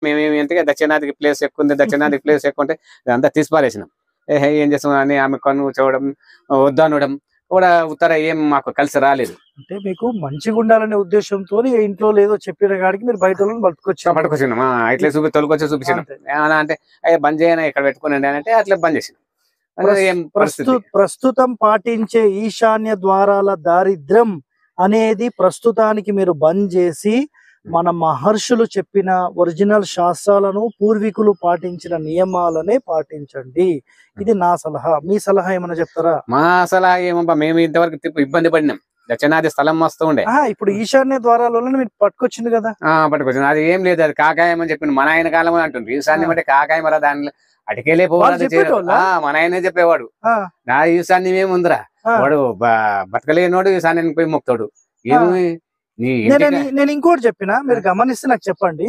మేము ఎంతగా దక్షిణాదికి ప్లేస్ ఎక్కువ ఉంది, దక్షిణాదికి ప్లేస్ ఎక్కువ ఉంటే అంతా తీసి పారేసినాం. ఏం చేస్తాం అని ఆమె కన్ను చూడడం, వద్దనడం కూడా ఉత్తర ఏం మాకు కలిసి రాలేదు. అంటే మీకు మంచిగా ఉండాలనే ఉద్దేశంతో ఇంట్లో లేదో చెప్పిన కాడికి మీరు బయట వాళ్ళని పట్టుకొచ్చినాం. ఇట్లా తొలికొచ్చి చూపించినాం. ఏమన్నా అంటే అయ్యా బంద్ చేయనా ఇక్కడ పెట్టుకునండి అని అంటే అట్లా బంద్ చేసినాం. ఏం పరిస్థితి ప్రస్తుతం పాటించే ఈశాన్య ద్వారాల దారిద్ర్యం అనేది ప్రస్తుతానికి మీరు బంద్ చేసి మన మహర్షులు చెప్పిన ఒరిజినల్ శాస్త్రాలను, పూర్వీకులు పాటించిన నియమాలనే పాటించండి. ఇది నా సలహా. మీ సలహా ఏమైనా చెప్తారా? మా సలహా ఏమబ్బా, మేము ఇంతవరకు ఇబ్బంది పడినాం. దక్షిణాది స్థలం మస్తు ఉండే. ఇప్పుడు ఈశాన్య ద్వారాలలో మీరు పట్టుకొచ్చింది కదా. పట్టుకొచ్చింది. అది ఏం లేదు, అది కాకాయం అని చెప్పింది. మన ఆయన కాలం అంటుంది. ఈశాన్యం అంటే కాకాయం మరా, దానిలో అటుకెళ్ళే పోవాలి. మన ఆయనే చెప్పేవాడు. నా ఈశాన్యం ఏముందిరా, వాడు బతకలేనోడు ఈశాన్యానికి పోయి మొక్తాడు. ఏమి నేను ఇంకోటి చెప్పిన, మీరు గమనిస్తే నాకు చెప్పండి.